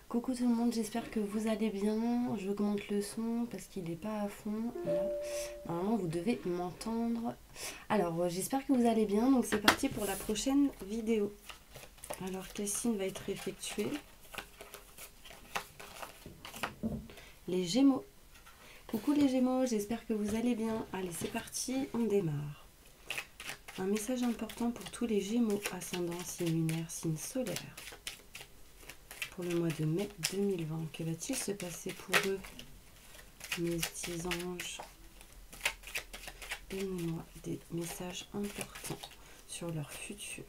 Coucou tout le monde, j'espère que vous allez bien. J'augmente le son parce qu'il n'est pas à fond. Là, normalement, vous devez m'entendre. Alors, j'espère que vous allez bien. Donc, c'est parti pour la prochaine vidéo. Alors, quel signe va être effectué? Les Gémeaux. Coucou les Gémeaux, j'espère que vous allez bien. Allez, c'est parti, on démarre. Un message important pour tous les Gémeaux, ascendant, signe lunaire, signe solaire. Pour le mois de mai 2020, que va-t-il se passer pour eux, mes petits anges? Donnez-moi des messages importants sur leur futur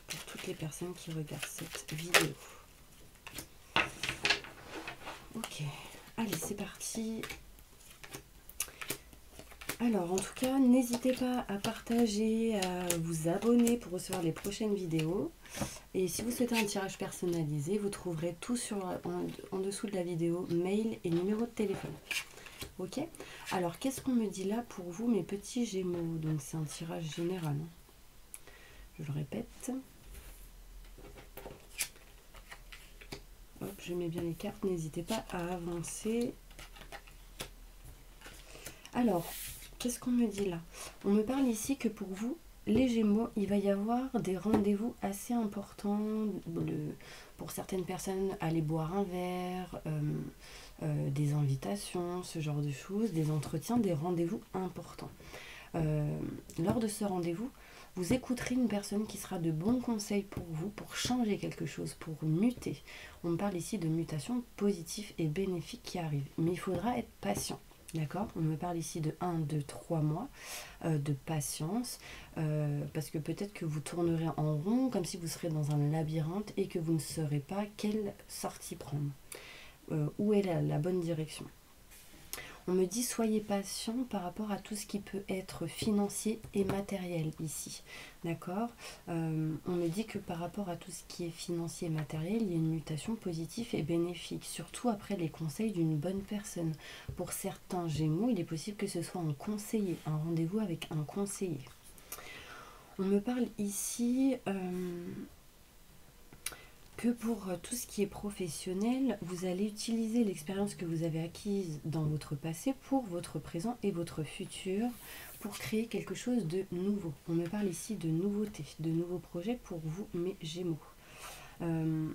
pour toutes les personnes qui regardent cette vidéo. Ok, allez, c'est parti. Alors, en tout cas, n'hésitez pas à partager, à vous abonner pour recevoir les prochaines vidéos. Et si vous souhaitez un tirage personnalisé, vous trouverez tout en dessous de la vidéo, mail et numéro de téléphone. Ok? Alors, qu'est-ce qu'on me dit là pour vous, mes petits Gémeaux? Donc, c'est un tirage général. Je le répète. Hop, je mets bien les cartes. N'hésitez pas à avancer. Alors, qu'est-ce qu'on me dit là? On me parle ici que pour vous, les Gémeaux, il va y avoir des rendez-vous assez importants. Pour certaines personnes, aller boire un verre, des invitations, ce genre de choses, des entretiens, des rendez-vous importants. Lors de ce rendez-vous, vous écouterez une personne qui sera de bons conseils pour vous, pour changer quelque chose, pour muter. On me parle ici de mutation positive et bénéfique qui arrive. Mais il faudra être patient. D'accord? On me parle ici de 1, 2, 3 mois de patience, parce que peut-être que vous tournerez en rond, comme si vous serez dans un labyrinthe et que vous ne saurez pas quelle sortie prendre. Où est la bonne direction? On me dit soyez patient par rapport à tout ce qui peut être financier et matériel ici. D'accord? On me dit que par rapport à tout ce qui est financier et matériel, il y a une mutation positive et bénéfique, surtout après les conseils d'une bonne personne. Pour certains Gémeaux, il est possible que ce soit un conseiller, un rendez-vous avec un conseiller. On me parle ici que pour tout ce qui est professionnel, vous allez utiliser l'expérience que vous avez acquise dans votre passé pour votre présent et votre futur, pour créer quelque chose de nouveau. On me parle ici de nouveautés, de nouveaux projets pour vous, mes Gémeaux. On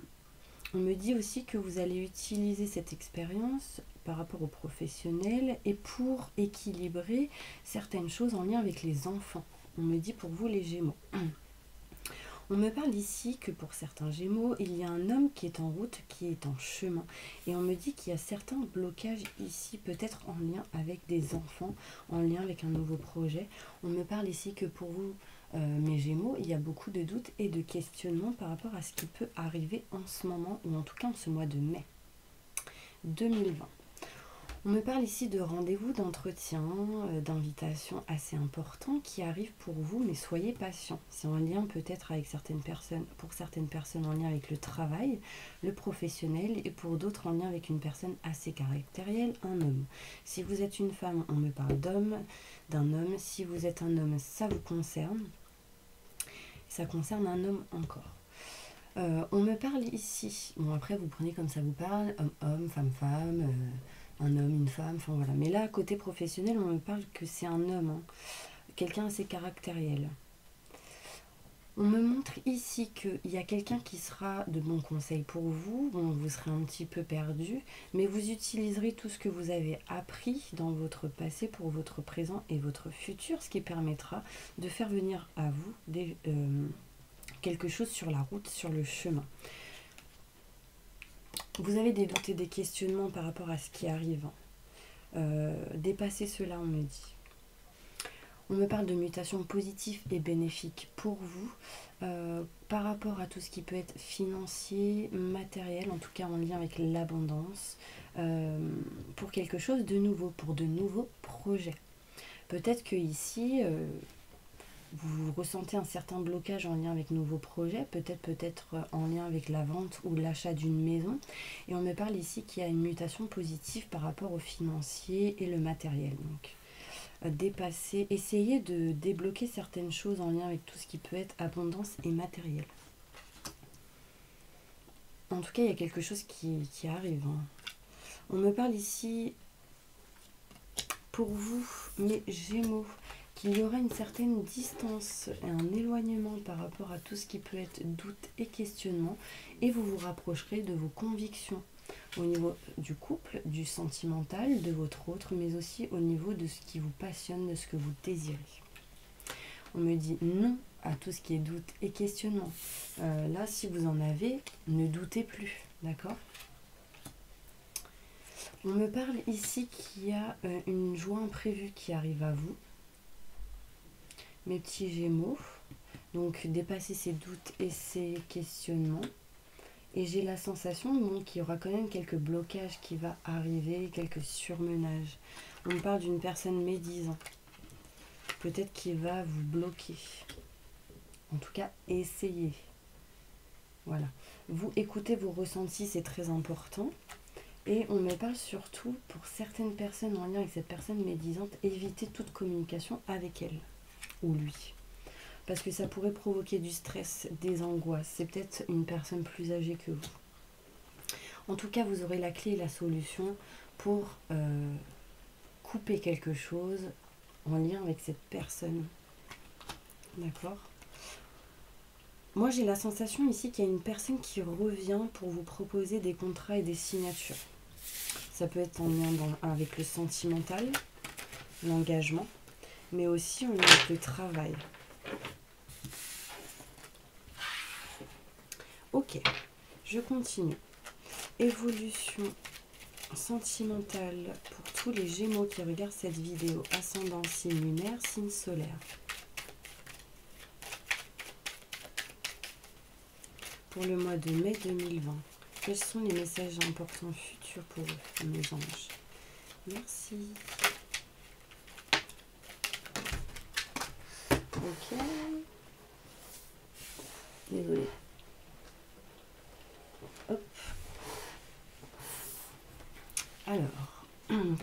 me dit aussi que vous allez utiliser cette expérience par rapport au professionnel et pour équilibrer certaines choses en lien avec les enfants. On me dit pour vous, les Gémeaux. On me parle ici que pour certains Gémeaux, il y a un homme qui est en route, qui est en chemin. Et on me dit qu'il y a certains blocages ici, peut-être en lien avec des enfants, en lien avec un nouveau projet. On me parle ici que pour vous, mes Gémeaux, il y a beaucoup de doutes et de questionnements par rapport à ce qui peut arriver en ce moment, ou en tout cas en ce mois de mai 2020. On me parle ici de rendez-vous, d'entretien, d'invitations assez importants qui arrivent pour vous, mais soyez patients. C'est en lien peut-être avec certaines personnes, pour certaines personnes en lien avec le travail, le professionnel, et pour d'autres en lien avec une personne assez caractérielle, un homme. Si vous êtes une femme, on me parle d'un homme. Si vous êtes un homme, ça vous concerne. Ça concerne un homme encore. On me parle ici, bon après vous prenez comme ça vous parle, homme, femme, un homme, une femme, enfin voilà. Mais là, côté professionnel, on me parle que c'est un homme, hein, quelqu'un assez caractériel. On me montre ici qu'il y a quelqu'un qui sera de bons conseils pour vous. Bon, vous serez un petit peu perdu, mais vous utiliserez tout ce que vous avez appris dans votre passé pour votre présent et votre futur, ce qui permettra de faire venir à vous quelque chose sur la route, sur le chemin. Vous avez des doutes et des questionnements par rapport à ce qui arrive. Dépassez cela, on me dit. On me parle de mutation positive et bénéfique pour vous, par rapport à tout ce qui peut être financier, matériel, en tout cas en lien avec l'abondance, pour quelque chose de nouveau, pour de nouveaux projets. Peut-être que ici, vous ressentez un certain blocage en lien avec nouveaux projets, peut-être en lien avec la vente ou l'achat d'une maison. Et on me parle ici qu'il y a une mutation positive par rapport au financier et le matériel. Donc, dépasser, essayer de débloquer certaines choses en lien avec tout ce qui peut être abondance et matériel. En tout cas, il y a quelque chose qui arrive. Hein. On me parle ici, pour vous, mes Gémeaux, qu'il y aura une certaine distance et un éloignement par rapport à tout ce qui peut être doute et questionnement, et vous vous rapprocherez de vos convictions au niveau du couple, du sentimental, de votre autre, mais aussi au niveau de ce qui vous passionne, de ce que vous désirez. On me dit non à tout ce qui est doute et questionnement. Là, si vous en avez, ne doutez plus, d'accord ? On me parle ici qu'il y a une joie imprévue qui arrive à vous, mes petits Gémeaux. Donc, dépasser ces doutes et ces questionnements. Et j'ai la sensation qu'il y aura quand même quelques blocages qui vont arriver, quelques surmenages. On me parle d'une personne médisante. Peut-être qu'il va vous bloquer. En tout cas, essayez. Voilà. Vous écoutez vos ressentis, c'est très important. Et on me parle surtout, pour certaines personnes en lien avec cette personne médisante, éviter toute communication avec elle ou lui. Parce que ça pourrait provoquer du stress, des angoisses. C'est peut-être une personne plus âgée que vous. En tout cas, vous aurez la clé et la solution pour couper quelque chose en lien avec cette personne. D'accord ? Moi, j'ai la sensation ici qu'il y a une personne qui revient pour vous proposer des contrats et des signatures. Ça peut être en lien avec le sentimental, l'engagement, mais aussi en lien avec le travail. Ok, je continue. Évolution sentimentale pour tous les Gémeaux qui regardent cette vidéo. Ascendant, signe lunaire, signe solaire. Pour le mois de mai 2020, quels sont les messages importants futurs pour vous, mes anges? Merci. Ok. Désolée. Hop. Alors,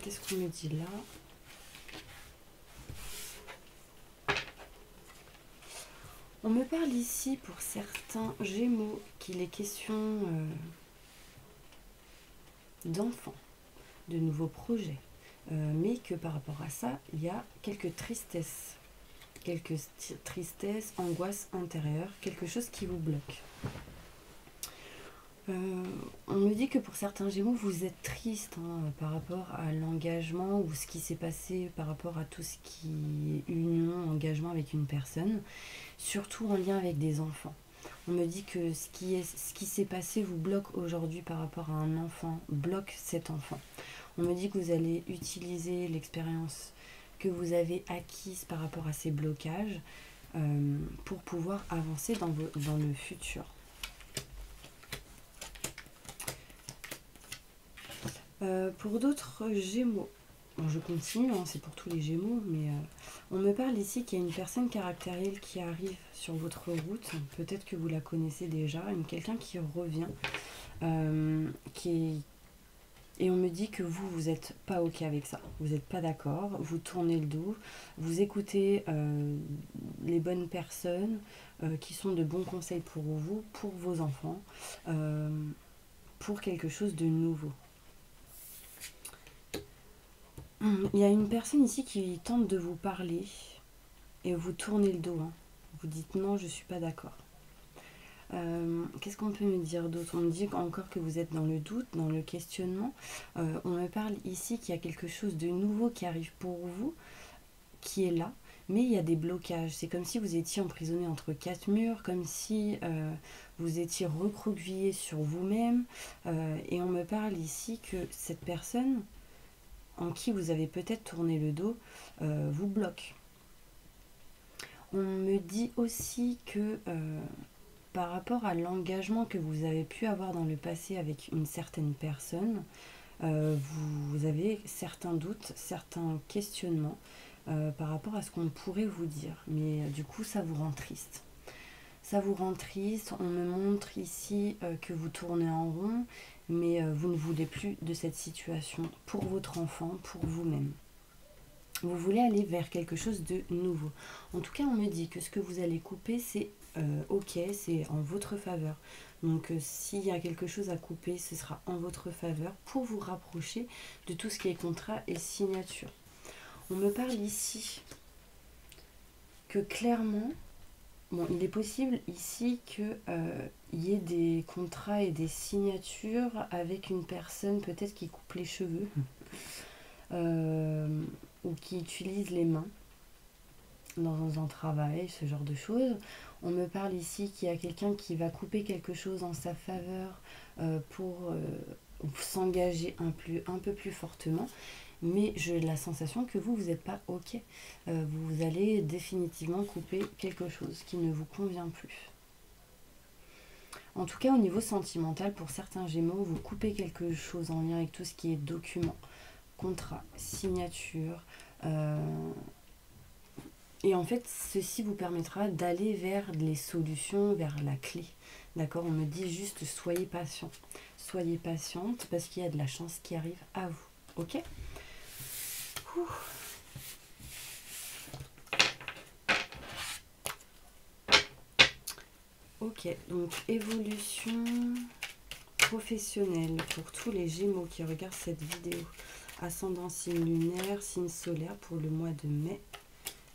qu'est-ce qu'on me dit là? On me parle ici pour certains Gémeaux qu'il est question d'enfants, de nouveaux projets, mais que par rapport à ça, il y a quelques tristesses, angoisses intérieures, quelque chose qui vous bloque. On me dit que pour certains Gémeaux, vous êtes triste par rapport à l'engagement ou ce qui s'est passé par rapport à tout ce qui est union, engagement avec une personne, surtout en lien avec des enfants. On me dit que ce qui s'est passé vous bloque aujourd'hui par rapport à un enfant, bloque cet enfant. On me dit que vous allez utiliser l'expérience que vous avez acquise par rapport à ces blocages pour pouvoir avancer dans le futur. Pour d'autres Gémeaux, bon, je continue, c'est pour tous les Gémeaux, mais on me parle ici qu'il y a une personne caractérielle qui arrive sur votre route, peut-être que vous la connaissez déjà, quelqu'un qui revient, et on me dit que vous n'êtes pas ok avec ça, vous n'êtes pas d'accord, vous tournez le dos, vous écoutez les bonnes personnes qui sont de bons conseils pour vous, pour vos enfants, pour quelque chose de nouveau. Il y a une personne ici qui tente de vous parler et vous tournez le dos. Vous dites non, je ne suis pas d'accord. Qu'est-ce qu'on peut me dire d'autre? On me dit encore que vous êtes dans le doute, dans le questionnement. On me parle ici qu'il y a quelque chose de nouveau qui arrive pour vous, qui est là, mais il y a des blocages. C'est comme si vous étiez emprisonné entre quatre murs, comme si vous étiez recroquevillé sur vous-même. Et on me parle ici que cette personne en qui vous avez peut-être tourné le dos, vous bloque. On me dit aussi que par rapport à l'engagement que vous avez pu avoir dans le passé avec une certaine personne, vous avez certains doutes, certains questionnements par rapport à ce qu'on pourrait vous dire. Mais du coup, ça vous rend triste. Ça vous rend triste. On me montre ici que vous tournez en rond, mais vous ne voulez plus de cette situation pour votre enfant, pour vous-même. Vous voulez aller vers quelque chose de nouveau. En tout cas, on me dit que ce que vous allez couper, c'est ok, c'est en votre faveur. Donc s'il y a quelque chose à couper, ce sera en votre faveur pour vous rapprocher de tout ce qui est contrat et signature. On me parle ici que clairement, bon, il est possible ici qu'il y ait des contrats et des signatures avec une personne peut-être qui coupe les cheveux ou qui utilise les mains dans un travail, ce genre de choses. On me parle ici qu'il y a quelqu'un qui va couper quelque chose en sa faveur pour s'engager un peu plus fortement. Mais j'ai la sensation que vous n'êtes pas OK. Vous allez définitivement couper quelque chose qui ne vous convient plus. En tout cas, au niveau sentimental, pour certains Gémeaux, vous coupez quelque chose en lien avec tout ce qui est documents, contrat, signature. Et en fait, ceci vous permettra d'aller vers les solutions, vers la clé. D'accord? On me dit juste soyez patient. Soyez patiente parce qu'il y a de la chance qui arrive à vous. OK? Ouh. Ok, donc évolution professionnelle pour tous les Gémeaux qui regardent cette vidéo. Ascendant signe lunaire, signe solaire pour le mois de mai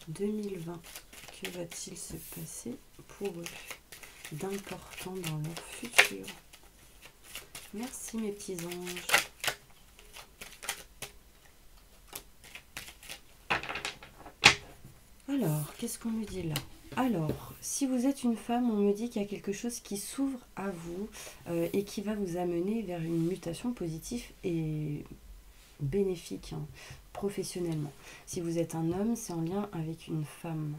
2020. Que va-t-il se passer pour eux d'important dans leur futur? Merci mes petits anges. Alors, qu'est-ce qu'on nous dit là? Alors, si vous êtes une femme, on me dit qu'il y a quelque chose qui s'ouvre à vous et qui va vous amener vers une mutation positive et bénéfique professionnellement. Si vous êtes un homme, c'est en lien avec une femme.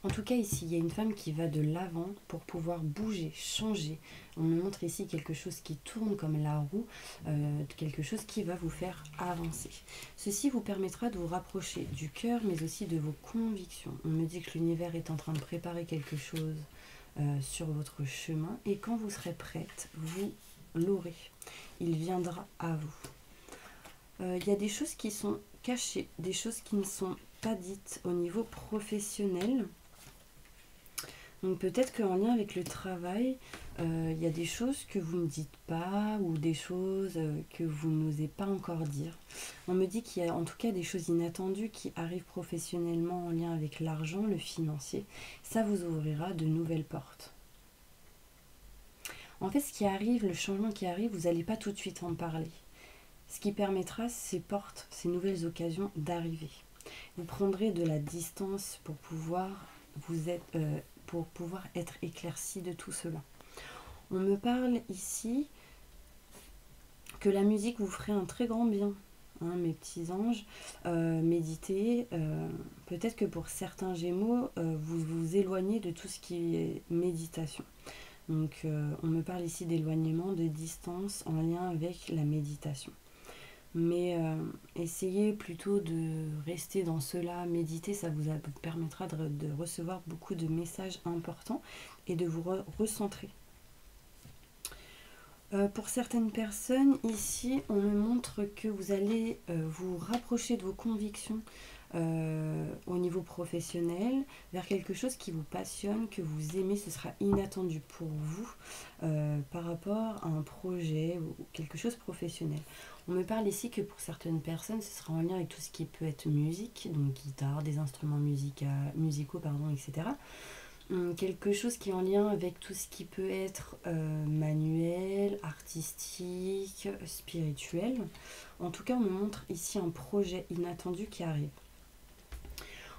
En tout cas, ici, il y a une femme qui va de l'avant pour pouvoir bouger, changer. On me montre ici quelque chose qui tourne comme la roue, quelque chose qui va vous faire avancer. Ceci vous permettra de vous rapprocher du cœur, mais aussi de vos convictions. On me dit que l'univers est en train de préparer quelque chose sur votre chemin, et quand vous serez prête, vous l'aurez. Il viendra à vous. Il y a des choses qui sont cachées, des choses qui ne sont pas dites au niveau professionnel. Donc peut-être qu'en lien avec le travail, il y a des choses que vous ne dites pas ou des choses que vous n'osez pas encore dire. On me dit qu'il y a en tout cas des choses inattendues qui arrivent professionnellement en lien avec l'argent, le financier. Ça vous ouvrira de nouvelles portes. En fait, ce qui arrive, le changement qui arrive, vous n'allez pas tout de suite en parler. Ce qui permettra ces portes, ces nouvelles occasions d'arriver. Vous prendrez de la distance pour pouvoir être éclairci de tout cela. On me parle ici que la musique vous ferait un très grand bien, hein, mes petits anges. Méditez. Peut-être que pour certains Gémeaux, vous vous éloignez de tout ce qui est méditation. Donc on me parle ici d'éloignement, de distance en lien avec la méditation. Mais essayez plutôt de rester dans cela, méditer, ça vous permettra de recevoir beaucoup de messages importants et de vous recentrer. Pour certaines personnes, ici, on me montre que vous allez vous rapprocher de vos convictions au niveau professionnel, vers quelque chose qui vous passionne, que vous aimez, ce sera inattendu pour vous par rapport à un projet ou quelque chose de professionnel. On me parle ici que pour certaines personnes, ce sera en lien avec tout ce qui peut être musique, donc guitare, des instruments musicaux, etc. Quelque chose qui est en lien avec tout ce qui peut être manuel, artistique, spirituel. En tout cas, on me montre ici un projet inattendu qui arrive.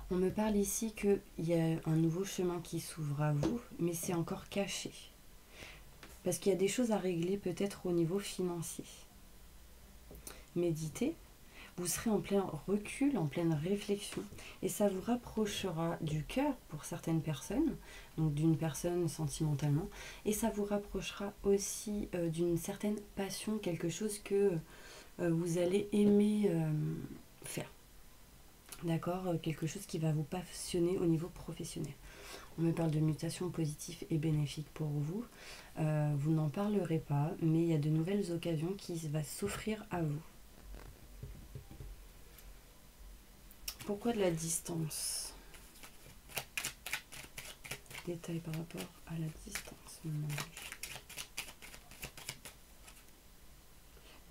On me parle ici qu'il y a un nouveau chemin qui s'ouvre à vous, mais c'est encore caché. Parce qu'il y a des choses à régler peut-être au niveau financier. Méditez, vous serez en plein recul, en pleine réflexion, et ça vous rapprochera du cœur pour certaines personnes, donc d'une personne sentimentalement, et ça vous rapprochera aussi d'une certaine passion, quelque chose que vous allez aimer faire. D'accord, quelque chose qui va vous passionner au niveau professionnel. On me parle de mutation positive et bénéfique pour vous. Vous n'en parlerez pas, mais il y a de nouvelles occasions qui vont s'offrir à vous. Pourquoi de la distance? détails par rapport à la distance.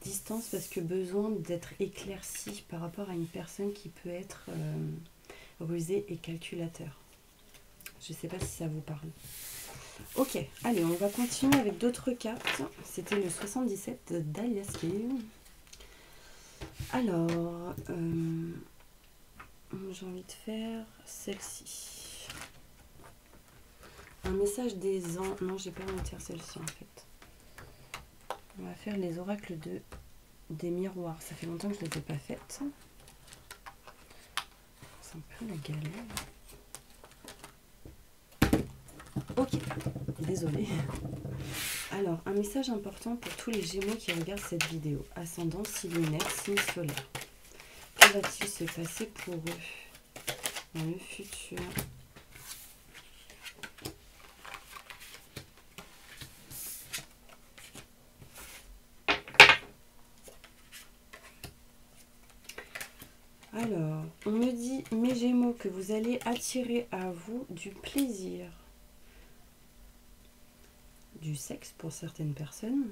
Distance parce que besoin d'être éclairci par rapport à une personne qui peut être rusée et calculateur. Je ne sais pas si ça vous parle. Ok, allez, on va continuer avec d'autres cartes. C'était le 77 d'Aliaské. Alors, j'ai envie de faire celle-ci. Un message des anges. Non, j'ai pas envie de faire celle-ci en fait. On va faire les oracles des miroirs. Ça fait longtemps que je ne les ai pas faites. C'est un peu la galère. Ok, désolée. Alors, un message important pour tous les Gémeaux qui regardent cette vidéo. Ascendant, signe lunaire, signe solaire. Que va-t-il se passer pour eux dans le futur? Alors, on me dit, mes Gémeaux, que vous allez attirer à vous du plaisir, du sexe pour certaines personnes.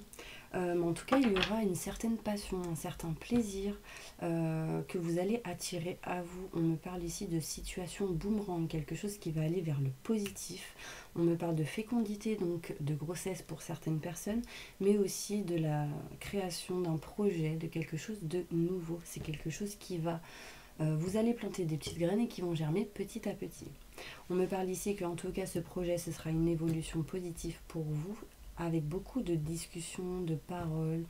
Mais en tout cas, il y aura une certaine passion, un certain plaisir que vous allez attirer à vous. On me parle ici de situation boomerang, quelque chose qui va aller vers le positif. On me parle de fécondité, donc de grossesse pour certaines personnes, mais aussi de la création d'un projet, de quelque chose de nouveau. C'est quelque chose qui va... vous allez planter des petites graines et qui vont germer petit à petit. On me parle ici qu'en tout cas, ce projet, ce sera une évolution positive pour vous, avec beaucoup de discussions, de paroles,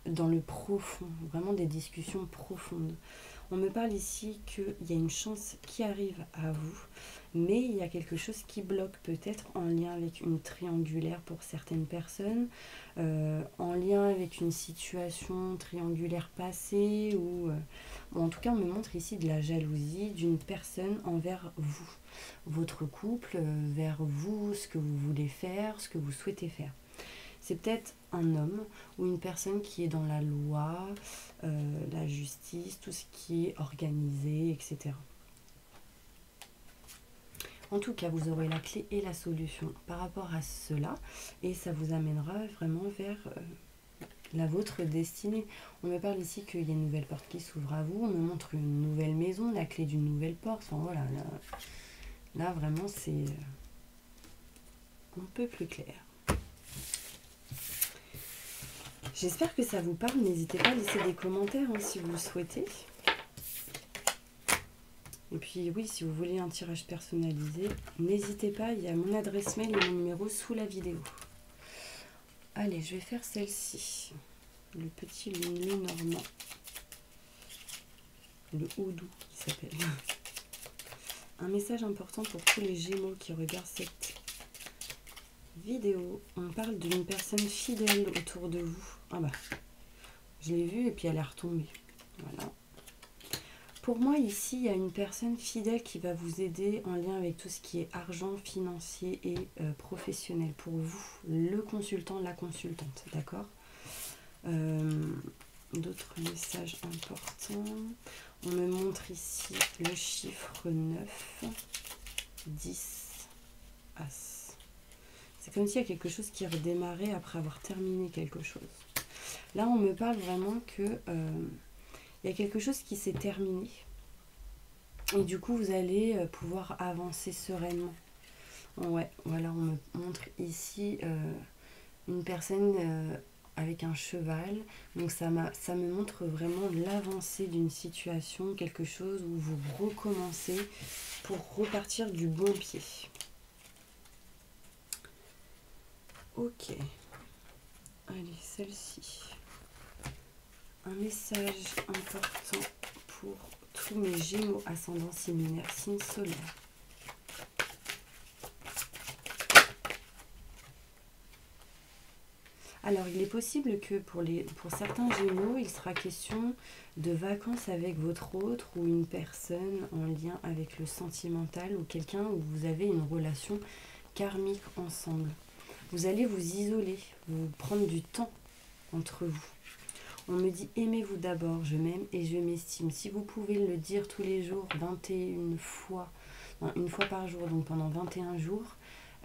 dans le profond, vraiment des discussions profondes. On me parle ici qu'il y a une chance qui arrive à vous, mais il y a quelque chose qui bloque peut-être en lien avec une triangulaire pour certaines personnes, en lien avec une situation triangulaire passée, ou en tout cas on me montre ici de la jalousie d'une personne envers vous, votre couple, vers vous, ce que vous voulez faire, ce que vous souhaitez faire. C'est peut-être un homme ou une personne qui est dans la loi, la justice, tout ce qui est organisé, etc. En tout cas, vous aurez la clé et la solution par rapport à cela et ça vous amènera vraiment vers la vôtre destinée. On me parle ici qu'il y a une nouvelle porte qui s'ouvre à vous, on me montre une nouvelle maison, la clé d'une nouvelle porte. Enfin voilà, là vraiment c'est un peu plus clair. J'espère que ça vous parle. N'hésitez pas à laisser des commentaires si vous le souhaitez. Et puis oui, si vous voulez un tirage personnalisé, n'hésitez pas, il y a mon adresse mail et mon numéro sous la vidéo. Allez, je vais faire celle-ci. Le petit Lenormand. Le Houdou qui s'appelle. Un message important pour tous les Gémeaux qui regardent cette vidéo. On parle d'une personne fidèle autour de vous. Ah bah, je l'ai vue et puis elle est retombée. Voilà. Pour moi, ici, il y a une personne fidèle qui va vous aider en lien avec tout ce qui est argent, financier et professionnel. Pour vous, le consultant, la consultante, d'accord? D'autres messages importants. On me montre ici le chiffre 9, 10, As. C'est comme s'il y a quelque chose qui redémarrait après avoir terminé quelque chose. Là, on me parle vraiment que il y a quelque chose qui s'est terminé. Et du coup, vous allez pouvoir avancer sereinement. Ouais, voilà, on me montre ici une personne avec un cheval. Donc ça me montre vraiment l'avancée d'une situation, quelque chose où vous recommencez pour repartir du bon pied. Ok. Allez, celle-ci. Un message important pour tous mes Gémeaux, ascendant, signe lunaire, signe solaire. Alors, il est possible que pour certains Gémeaux, il sera question de vacances avec votre autre ou une personne en lien avec le sentimental ou quelqu'un où vous avez une relation karmique ensemble. Vous allez vous isoler, vous prendre du temps entre vous. On me dit aimez-vous d'abord, je m'aime et je m'estime. Si vous pouvez le dire tous les jours, 21 fois, non, une fois par jour, donc pendant 21 jours,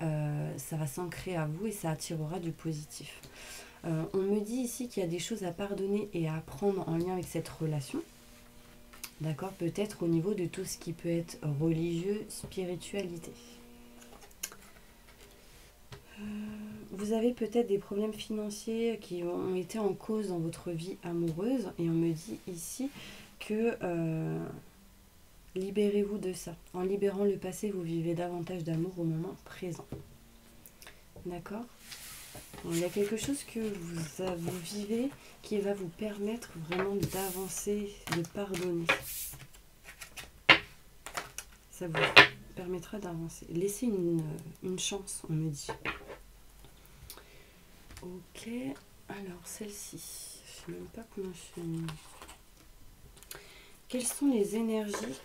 ça va s'ancrer à vous et ça attirera du positif. On me dit ici qu'il y a des choses à pardonner et à apprendre en lien avec cette relation. D'accord? Peut-être au niveau de tout ce qui peut être religieux, spiritualité. Vous avez peut-être des problèmes financiers qui ont été en cause dans votre vie amoureuse. Et on me dit ici que libérez-vous de ça. En libérant le passé, vous vivez davantage d'amour au moment présent. D'accord? Il y a quelque chose que vous vivez qui va vous permettre vraiment d'avancer, de pardonner. Ça vous permettra d'avancer. Laissez une chance, on me dit. Ok, alors celle-ci, je ne sais même pas comment je fais. Quelles sont les énergies,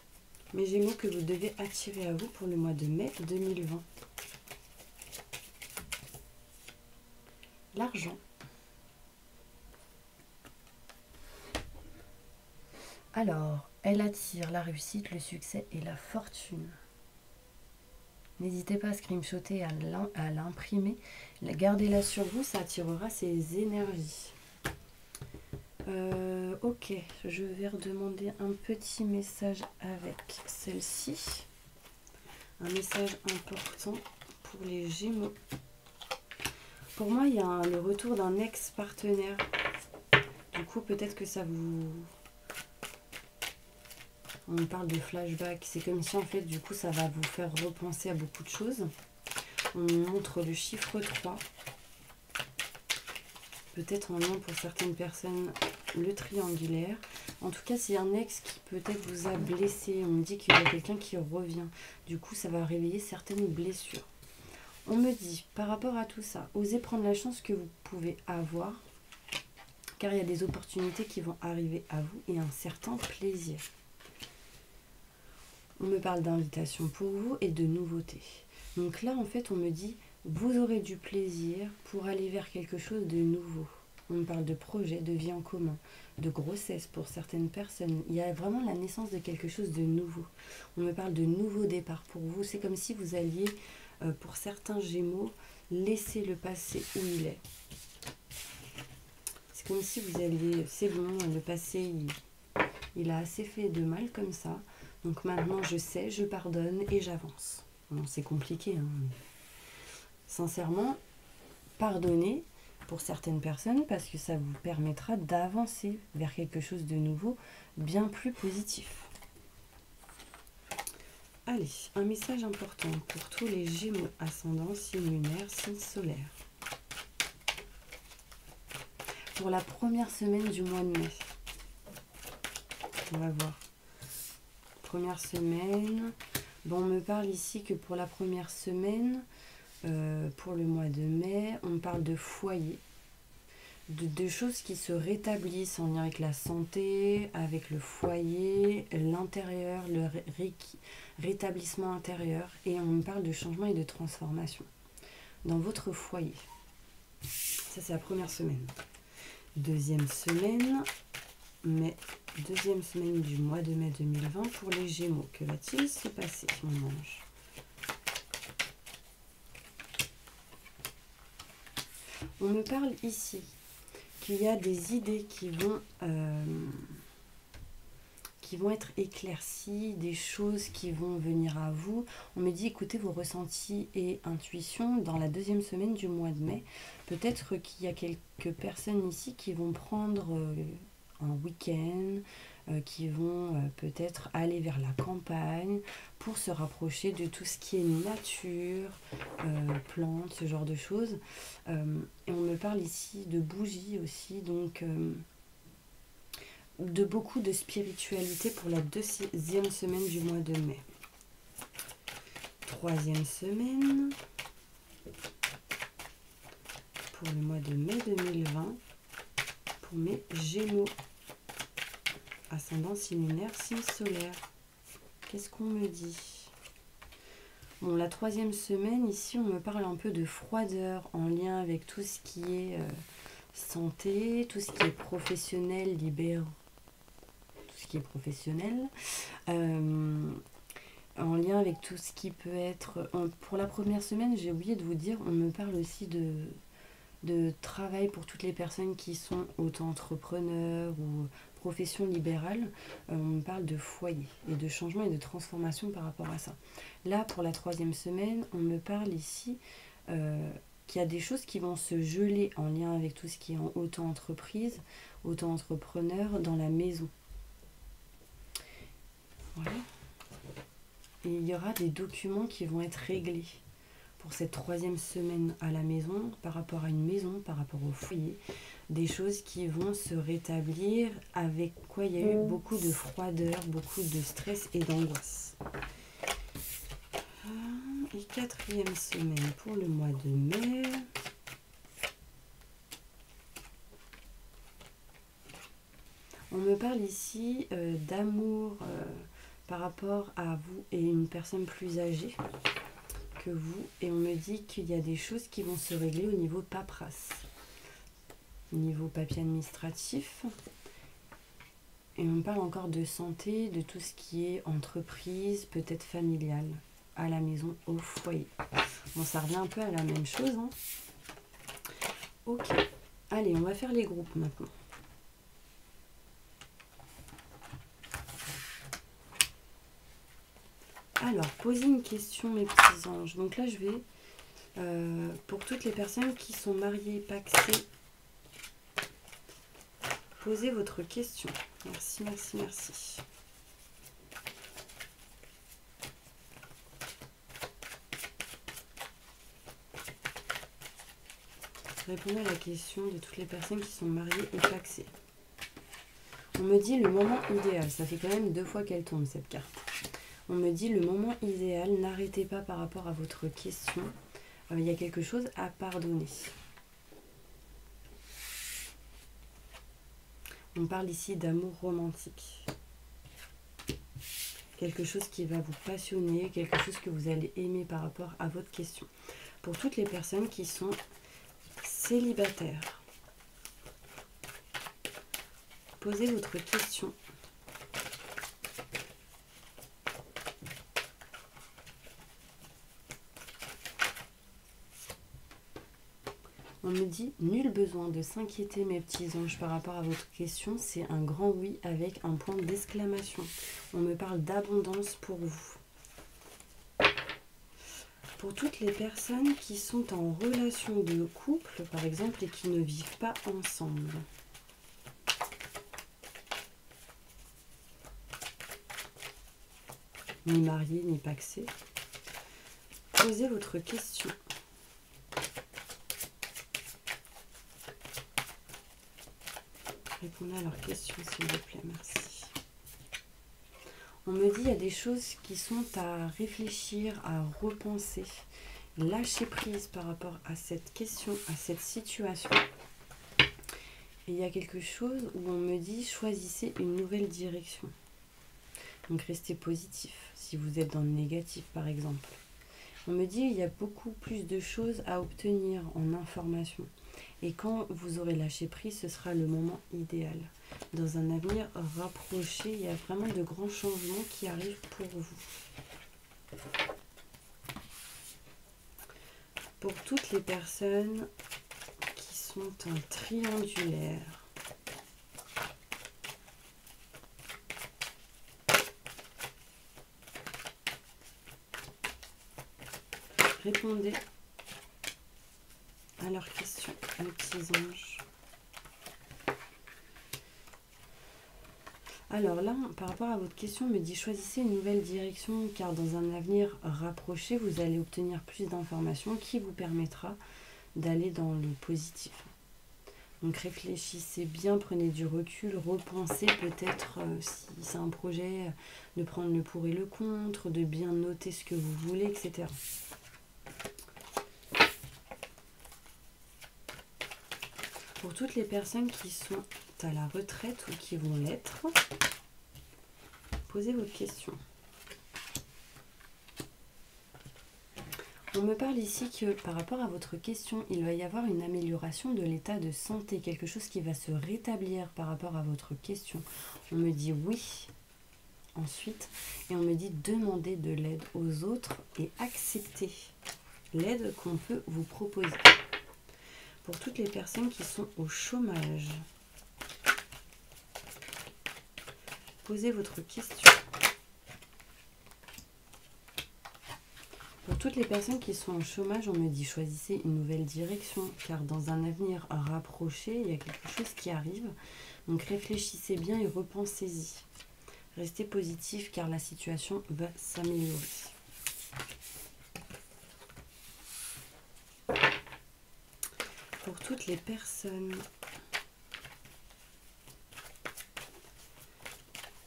mes Gémeaux, que vous devez attirer à vous pour le mois de mai 2020? L'argent. Alors, elle attire la réussite, le succès et la fortune. N'hésitez pas à screenshotter, à l'imprimer. Gardez-la sur vous, ça attirera ces énergies. Ok, je vais redemander un petit message avec celle-ci. Un message important pour les Gémeaux. Pour moi, il y a le retour d'un ex-partenaire. Du coup, peut-être que ça vous... On parle de flashback. C'est comme si, en fait, du coup, ça va vous faire repenser à beaucoup de choses. On montre le chiffre 3. Peut-être en lien pour certaines personnes, le triangulaire. En tout cas, c'est un ex qui peut-être vous a blessé. On me dit qu'il y a quelqu'un qui revient. Du coup, ça va réveiller certaines blessures. On me dit, par rapport à tout ça, osez prendre la chance que vous pouvez avoir, car il y a des opportunités qui vont arriver à vous et un certain plaisir. On me parle d'invitation pour vous et de nouveautés. Donc là, en fait, on me dit, vous aurez du plaisir pour aller vers quelque chose de nouveau. On me parle de projet, de vie en commun, de grossesse pour certaines personnes. Il y a vraiment la naissance de quelque chose de nouveau. On me parle de nouveau départ pour vous. C'est comme si vous alliez, pour certains Gémeaux, laisser le passé où il est. C'est comme si vous alliez, c'est bon, le passé, il a assez fait de mal comme ça. Donc maintenant, je sais, je pardonne et j'avance. Bon, c'est compliqué, hein. Sincèrement, pardonnez pour certaines personnes parce que ça vous permettra d'avancer vers quelque chose de nouveau, bien plus positif. Allez, un message important pour tous les Gémeaux, ascendant, signe lunaire, signe solaire. Pour la première semaine du mois de mai. On va voir. Première semaine. Bon, on me parle ici que pour la première semaine, pour le mois de mai, on parle de foyer. De choses qui se rétablissent en lien avec la santé, avec le foyer, l'intérieur, le rétablissement intérieur. Et on me parle de changement et de transformation dans votre foyer. Ça, c'est la première semaine. Deuxième semaine du mois de mai 2020 pour les Gémeaux. Que va-t-il se passer, mon ange? On me parle ici qu'il y a des idées qui vont être éclaircies, des choses qui vont venir à vous. On me dit, écoutez vos ressentis et intuitions dans la deuxième semaine du mois de mai. Peut-être qu'il y a quelques personnes ici qui vont prendre un week-end, qui vont peut-être aller vers la campagne pour se rapprocher de tout ce qui est nature, plantes, ce genre de choses. Et on me parle ici de bougies aussi, donc de beaucoup de spiritualité pour la deuxième semaine du mois de mai. Troisième semaine pour le mois de mai 2020 pour mes Gémeaux. Ascendant, signe lunaire, signe solaire. Qu'est-ce qu'on me dit? Bon, la troisième semaine, ici, on me parle un peu de froideur en lien avec tout ce qui est santé, tout ce qui est professionnel, tout ce qui est professionnel. en lien avec tout ce qui peut être... Pour la première semaine, j'ai oublié de vous dire, on me parle aussi de travail pour toutes les personnes qui sont auto-entrepreneurs ou profession libérale. On me parle de foyer et de changement et de transformation par rapport à ça. Là, pour la 3e semaine, on me parle ici qu'il y a des choses qui vont se geler en lien avec tout ce qui est en auto-entreprise, auto-entrepreneur dans la maison. Voilà. Et il y aura des documents qui vont être réglés pour cette 3e semaine à la maison, par rapport à une maison, par rapport au foyer. Des choses qui vont se rétablir, avec quoi il y a eu beaucoup de froideur, beaucoup de stress et d'angoisse. Et 4e semaine pour le mois de mai. On me parle ici d'amour par rapport à vous et une personne plus âgée que vous. Et on me dit qu'il y a des choses qui vont se régler au niveau paperasse, au niveau papier administratif. Et on me parle encore de santé, de tout ce qui est entreprise, peut-être familiale, à la maison, au foyer. Bon, ça revient un peu à la même chose, hein. Ok, allez, on va faire les groupes maintenant. Alors, posez une question, mes petits anges. Donc là, je vais, pour toutes les personnes qui sont mariées, pacsées, posez votre question. Merci, merci, merci. Répondez à la question de toutes les personnes qui sont mariées et pacsées. On me dit le moment idéal. Ça fait quand même 2 fois qu'elle tombe, cette carte. On me dit le moment idéal. N'arrêtez pas par rapport à votre question. Il y a quelque chose à pardonner. On parle ici d'amour romantique. Quelque chose qui va vous passionner, quelque chose que vous allez aimer par rapport à votre question. Pour toutes les personnes qui sont célibataires, posez votre question. On me dit, nul besoin de s'inquiéter mes petits anges par rapport à votre question, c'est un grand oui avec un point d'exclamation. On me parle d'abondance pour vous. Pour toutes les personnes qui sont en relation de couple, par exemple, et qui ne vivent pas ensemble. Ni mariés, ni pacsés. Posez votre question. Répondez à leurs questions, s'il vous plaît, merci. On me dit qu'il y a des choses qui sont à réfléchir, à repenser. Lâcher prise par rapport à cette question, à cette situation. Et il y a quelque chose où on me dit choisissez une nouvelle direction. Donc restez positif si vous êtes dans le négatif par exemple. On me dit il y a beaucoup plus de choses à obtenir en information. Et quand vous aurez lâché prise, ce sera le moment idéal. Dans un avenir rapproché, il y a vraiment de grands changements qui arrivent pour vous. Pour toutes les personnes qui sont en triangulaire, répondez à leurs questions, mes petits anges. Alors là, par rapport à votre question, on me dit choisissez une nouvelle direction car dans un avenir rapproché, vous allez obtenir plus d'informations qui vous permettra d'aller dans le positif. Donc réfléchissez bien, prenez du recul, repensez peut-être si c'est un projet, de prendre le pour et le contre, de bien noter ce que vous voulez, etc. Pour toutes les personnes qui sont à la retraite ou qui vont l'être, posez votre question. On me parle ici que par rapport à votre question, il va y avoir une amélioration de l'état de santé, quelque chose qui va se rétablir par rapport à votre question. On me dit oui, ensuite. Et on me dit demander de l'aide aux autres et accepter l'aide qu'on peut vous proposer. Pour toutes les personnes qui sont au chômage, posez votre question. Pour toutes les personnes qui sont au chômage, on me dit choisissez une nouvelle direction, car dans un avenir rapproché, il y a quelque chose qui arrive. Donc réfléchissez bien et repensez-y. Restez positif, car la situation va s'améliorer. Pour toutes les personnes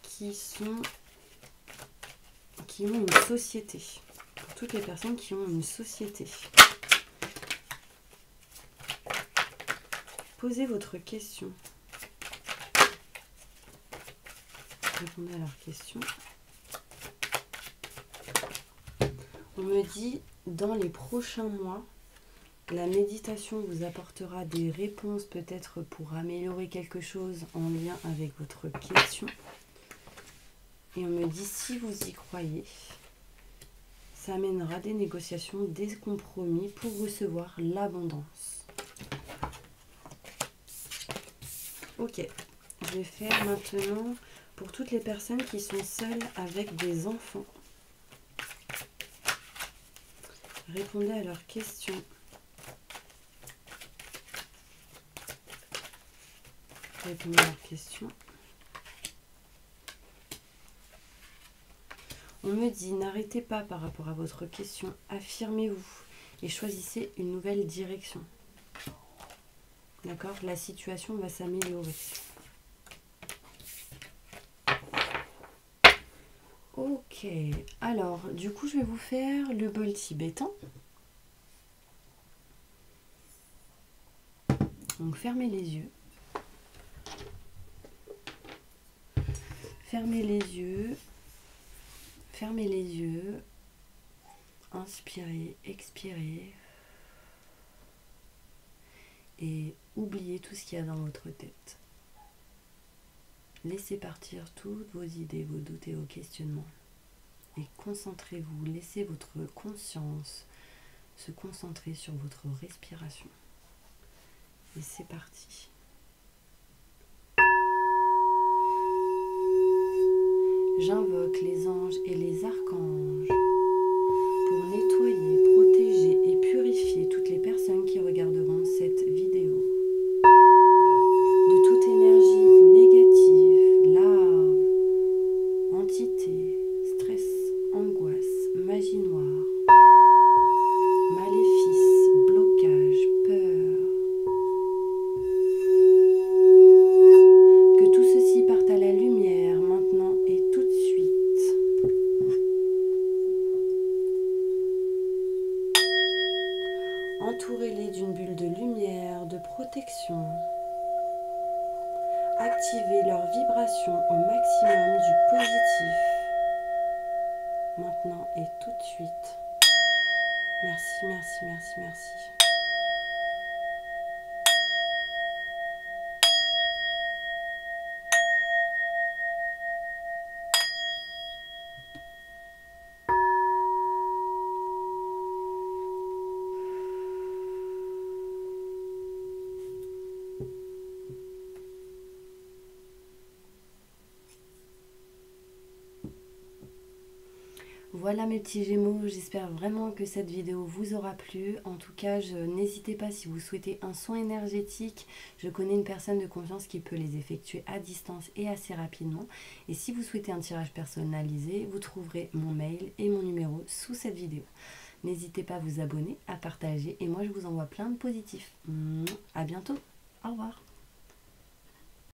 qui ont une société, toutes les personnes qui ont une société. Posez votre question. Répondez à leurs questions. On me dit, dans les prochains mois, la méditation vous apportera des réponses peut-être pour améliorer quelque chose en lien avec votre question. Et on me dit, si vous y croyez, ça amènera des négociations, des compromis pour recevoir l'abondance. Ok, je vais faire maintenant pour toutes les personnes qui sont seules avec des enfants. Répondez à leurs questions. Répondez à leurs questions. On me dit, n'arrêtez pas par rapport à votre question, affirmez-vous et choisissez une nouvelle direction. D'accord? La situation va s'améliorer. Ok, alors du coup je vais vous faire le bol tibétain. Donc fermez les yeux. Fermez les yeux. Fermez les yeux, inspirez, expirez et oubliez tout ce qu'il y a dans votre tête. Laissez partir toutes vos idées, vos doutes et vos questionnements et concentrez-vous, laissez votre conscience se concentrer sur votre respiration. Et c'est parti. J'invoque les anges et les archanges pour nettoyer, protéger et purifier toutes les personnes qui regarderont cette vidéo de toute énergie négative, larve, entité, stress, angoisse, magie noire, maléfice, blocage, peur. Que tout ceci parte à la lumière maintenant et tout de suite. Entourez-les d'une bulle de lumière, de protection. Activez leur vibration au maximum du positif. Maintenant et tout de suite. Merci, merci, merci, merci. Voilà mes petits Gémeaux, j'espère vraiment que cette vidéo vous aura plu. En tout cas, n'hésitez pas si vous souhaitez un soin énergétique. Je connais une personne de confiance qui peut les effectuer à distance et assez rapidement. Et si vous souhaitez un tirage personnalisé, vous trouverez mon mail et mon numéro sous cette vidéo. N'hésitez pas à vous abonner, à partager et moi je vous envoie plein de positifs. À bientôt, au revoir.